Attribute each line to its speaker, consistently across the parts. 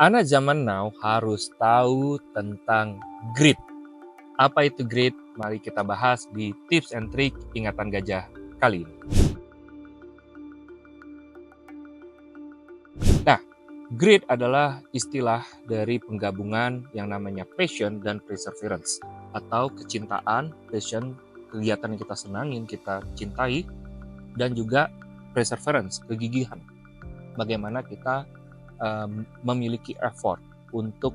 Speaker 1: Anak zaman now harus tahu tentang grit. Apa itu grit? Mari kita bahas di tips and trik ingatan gajah kali ini. Nah, grit adalah istilah dari penggabungan yang namanya passion dan perseverance, atau kecintaan, passion, kegiatan yang kita senangin, kita cintai, dan juga perseverance, kegigihan. Bagaimana kita memiliki effort untuk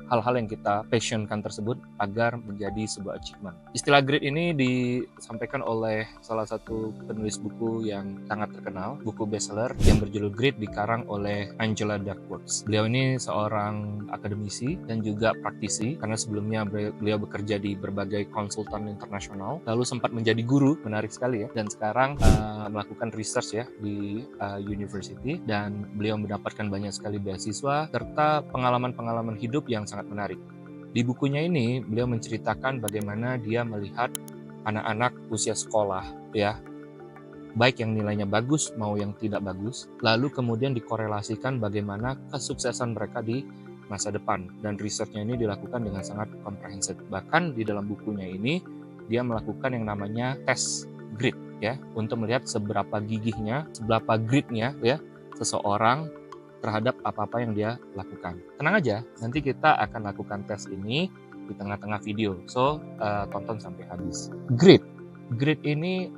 Speaker 1: hal-hal yang kita passionkan tersebut agar menjadi sebuah achievement. Istilah grit ini disampaikan oleh salah satu penulis buku yang sangat terkenal, buku bestseller yang berjudul Grit, dikarang oleh Angela Duckworth. Beliau ini seorang akademisi dan juga praktisi, karena sebelumnya beliau bekerja di berbagai konsultan internasional, lalu sempat menjadi guru, menarik sekali ya, dan sekarang melakukan research ya di university, dan beliau mendapatkan banyak sekali beasiswa serta pengalaman-pengalaman hidup yang sangat menarik. Di bukunya ini beliau menceritakan bagaimana dia melihat anak-anak usia sekolah ya, baik yang nilainya bagus mau yang tidak bagus, lalu kemudian dikorelasikan bagaimana kesuksesan mereka di masa depan, dan risetnya ini dilakukan dengan sangat komprehensif. Bahkan di dalam bukunya ini dia melakukan yang namanya tes grit ya, untuk melihat seberapa gigihnya, seberapa gritnya ya seseorang terhadap apa-apa yang dia lakukan. Tenang aja, nanti kita akan lakukan tes ini di tengah-tengah video, so tonton sampai habis. Grit ini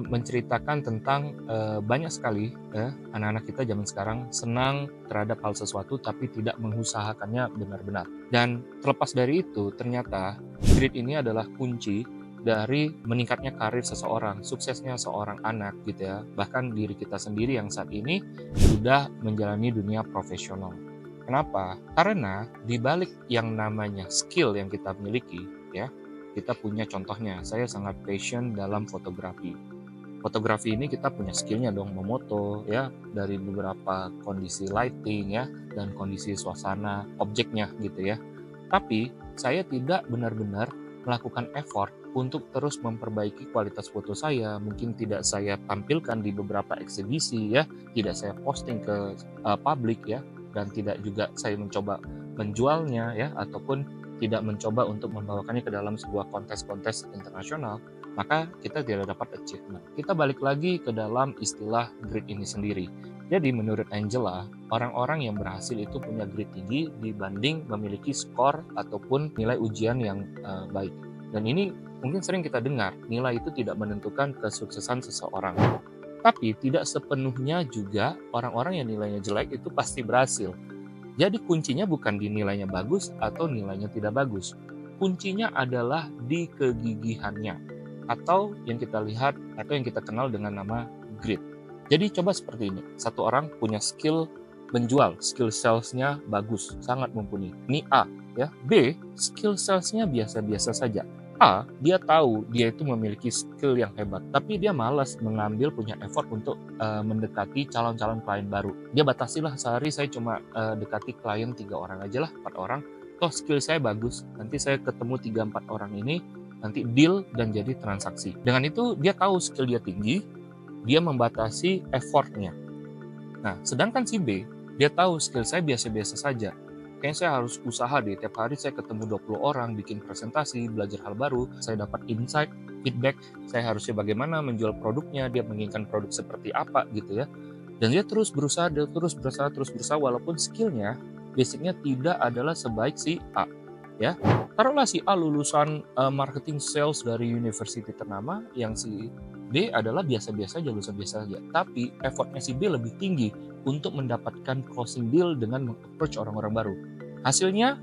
Speaker 1: menceritakan tentang banyak sekali anak-anak kita zaman sekarang senang terhadap hal sesuatu tapi tidak mengusahakannya benar-benar. Dan terlepas dari itu, ternyata grit ini adalah kunci dari meningkatnya karir seseorang, suksesnya seorang anak gitu ya. Bahkan diri kita sendiri yang saat ini sudah menjalani dunia profesional. Kenapa? Karena di balik yang namanya skill yang kita miliki ya, kita punya contohnya. Saya sangat passion dalam fotografi. Fotografi ini kita punya skillnya dong, memoto ya, dari beberapa kondisi lighting ya, dan kondisi suasana objeknya gitu ya. Tapi saya tidak benar-benar melakukan effort untuk terus memperbaiki kualitas foto saya. Mungkin tidak saya tampilkan di beberapa eksibisi ya, tidak saya posting ke publik ya, dan tidak juga saya mencoba menjualnya ya, ataupun tidak mencoba untuk membawakannya ke dalam sebuah kontes-kontes internasional, maka kita tidak dapat achievement. Kita balik lagi ke dalam istilah grit ini sendiri. Jadi menurut Angela, orang-orang yang berhasil itu punya grit tinggi dibanding memiliki skor ataupun nilai ujian yang baik. Dan ini mungkin sering kita dengar, nilai itu tidak menentukan kesuksesan seseorang. Tapi tidak sepenuhnya juga orang-orang yang nilainya jelek itu pasti berhasil. Jadi kuncinya bukan di nilainya bagus atau nilainya tidak bagus. Kuncinya adalah di kegigihannya, atau yang kita lihat atau yang kita kenal dengan nama grit. Jadi coba seperti ini, satu orang punya skill menjual, skill salesnya bagus, sangat mumpuni. Ini A, ya. B, skill salesnya biasa-biasa saja. A, dia tahu dia itu memiliki skill yang hebat, tapi dia malas mengambil punya effort untuk mendekati calon-calon klien baru. Dia batasilah sehari saya cuma dekati klien 3 orang aja lah, 4 orang. Toh skill saya bagus, nanti saya ketemu 3-4 orang ini, nanti deal dan jadi transaksi. Dengan itu dia tahu skill dia tinggi, dia membatasi effortnya. Nah, sedangkan si B, dia tahu skill saya biasa-biasa saja. Kayaknya saya harus usaha deh, tiap hari saya ketemu 20 orang, bikin presentasi, belajar hal baru, saya dapat insight, feedback, saya harusnya bagaimana menjual produknya, dia menginginkan produk seperti apa gitu ya. Dan dia terus berusaha, walaupun skillnya, basicnya tidak adalah sebaik si A. Ya, taruhlah si A lulusan marketing sales dari university ternama, yang si B adalah biasa-biasa aja, lulusan biasa aja. Tapi effortnya si B lebih tinggi untuk mendapatkan closing deal dengan meng-approach orang-orang baru. Hasilnya,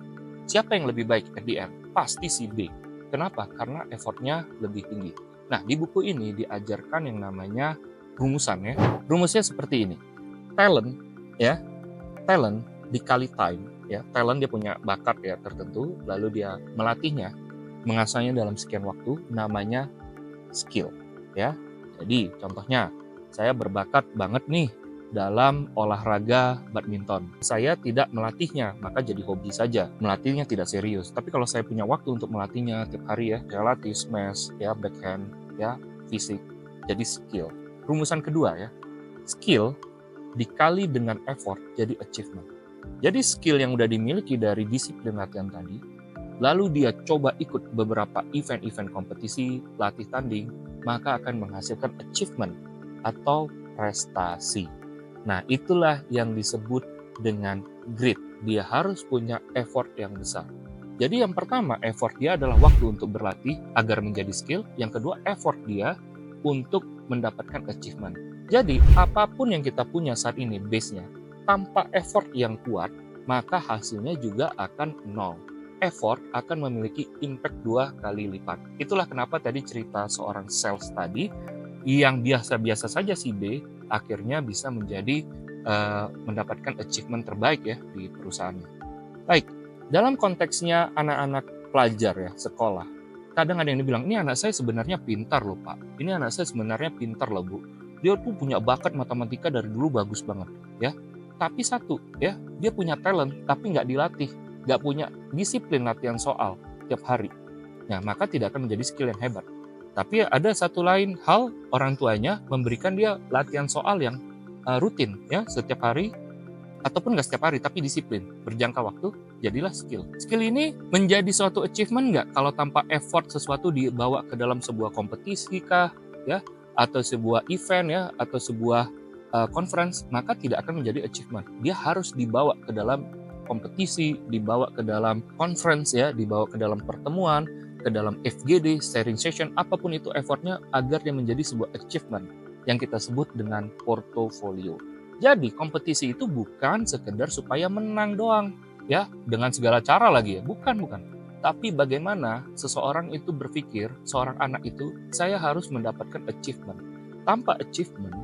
Speaker 1: siapa yang lebih baik at the end? Pasti si B. Kenapa? Karena effortnya lebih tinggi. Nah, di buku ini diajarkan yang namanya rumusan ya. Rumusnya seperti ini. Talent ya, talent dikali time ya. Talent dia punya bakat ya tertentu, lalu dia melatihnya, mengasahnya dalam sekian waktu, namanya skill ya. Jadi contohnya, saya berbakat banget nih dalam olahraga badminton. Saya tidak melatihnya, maka jadi hobi saja. Melatihnya tidak serius. Tapi kalau saya punya waktu untuk melatihnya tiap hari ya, saya latih smash ya, backhand ya, fisik, jadi skill. Rumusan kedua ya, skill dikali dengan effort jadi achievement. Jadi skill yang udah dimiliki dari disiplin latihan tadi, lalu dia coba ikut beberapa event-event kompetisi, latih tanding, maka akan menghasilkan achievement atau prestasi. Nah, itulah yang disebut dengan grit. Dia harus punya effort yang besar. Jadi yang pertama, effort dia adalah waktu untuk berlatih agar menjadi skill. Yang kedua, effort dia untuk mendapatkan achievement. Jadi, apapun yang kita punya saat ini, base-nya, tanpa effort yang kuat, maka hasilnya juga akan nol. Effort akan memiliki impact 2 kali lipat. Itulah kenapa tadi cerita seorang sales tadi, yang biasa-biasa saja si B, akhirnya bisa menjadi mendapatkan achievement terbaik ya di perusahaannya. Baik, dalam konteksnya anak-anak pelajar ya, sekolah, kadang ada yang dibilang, ini anak saya sebenarnya pintar loh Pak, ini anak saya sebenarnya pintar loh Bu, dia tuh punya bakat matematika dari dulu bagus banget ya, tapi satu ya, dia punya talent tapi nggak dilatih, nggak punya disiplin latihan soal tiap hari. Nah, maka tidak akan menjadi skill yang hebat. Tapi ada satu lain hal, orang tuanya memberikan dia latihan soal yang rutin ya, setiap hari, ataupun nggak setiap hari, tapi disiplin, berjangka waktu, jadilah skill. Skill ini menjadi suatu achievement nggak kalau tanpa effort sesuatu dibawa ke dalam sebuah kompetisi kah, ya, atau sebuah event ya, atau sebuah conference, maka tidak akan menjadi achievement. Dia harus dibawa ke dalam kompetisi, dibawa ke dalam conference ya, dibawa ke dalam pertemuan, ke dalam FGD, sharing session, apapun itu effortnya agar dia menjadi sebuah achievement yang kita sebut dengan portofolio. Jadi kompetisi itu bukan sekedar supaya menang doang ya, dengan segala cara lagi ya, bukan. Tapi bagaimana seseorang itu berpikir, seorang anak itu, saya harus mendapatkan achievement. Tanpa achievement,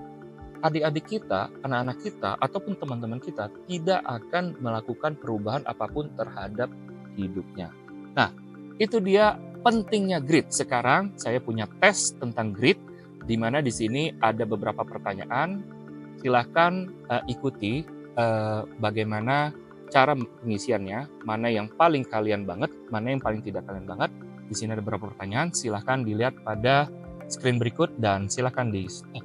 Speaker 1: adik-adik kita, anak-anak kita, ataupun teman-teman kita tidak akan melakukan perubahan apapun terhadap hidupnya. Nah, itu dia pentingnya grit. Sekarang saya punya tes tentang grit, di mana di sini ada beberapa pertanyaan. Silahkan ikuti bagaimana cara pengisiannya, mana yang paling kalian banget, mana yang paling tidak kalian banget. Di sini ada beberapa pertanyaan, silahkan dilihat pada screen berikut dan silahkan di stop.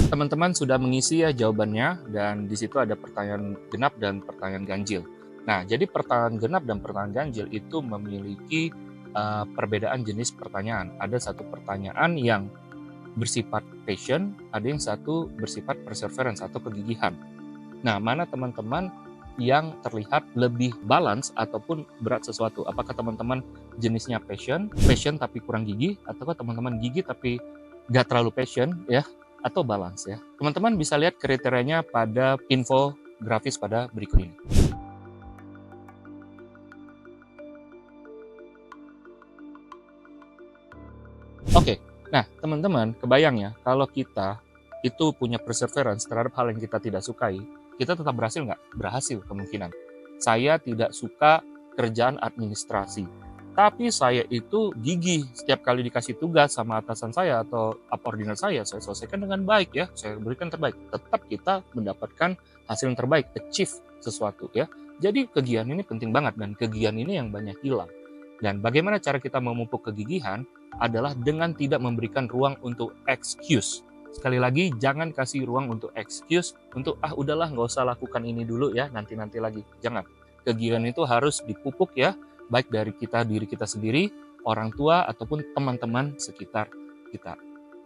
Speaker 1: Teman-teman sudah mengisi ya jawabannya, dan di situ ada pertanyaan genap dan pertanyaan ganjil. Nah, jadi pertanyaan genap dan pertanyaan ganjil itu memiliki perbedaan jenis pertanyaan. Ada satu pertanyaan yang bersifat passion, ada yang satu bersifat perseverance atau kegigihan. Nah, mana teman-teman yang terlihat lebih balance ataupun berat sesuatu? Apakah teman-teman jenisnya passion tapi kurang gigih, ataukah teman-teman gigih tapi nggak terlalu passion ya, atau balance ya? Teman-teman bisa lihat kriterianya pada info grafis pada berikut ini. Oke, nah teman-teman kebayang ya, kalau kita itu punya perseverance terhadap hal yang kita tidak sukai, kita tetap berhasil nggak? Berhasil kemungkinan. Saya tidak suka kerjaan administrasi, tapi saya itu gigih setiap kali dikasih tugas sama atasan saya atau subordinat saya selesaikan dengan baik ya, saya berikan terbaik. Tetap kita mendapatkan hasil yang terbaik, achieve sesuatu ya. Jadi kegigihan ini penting banget, dan kegigihan ini yang banyak hilang. Dan bagaimana cara kita memupuk kegigihan adalah dengan tidak memberikan ruang untuk excuse. Sekali lagi, jangan kasih ruang untuk excuse, untuk udahlah nggak usah lakukan ini dulu ya, nanti-nanti lagi. Jangan. Kegigihan itu harus dipupuk ya, baik dari diri kita sendiri, orang tua, ataupun teman-teman sekitar kita.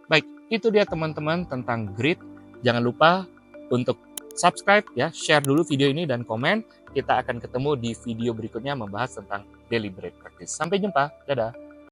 Speaker 1: Baik, itu dia teman-teman tentang grit. Jangan lupa untuk subscribe ya, share dulu video ini dan komen. Kita akan ketemu di video berikutnya membahas tentang deliberate practice. Sampai jumpa, dadah.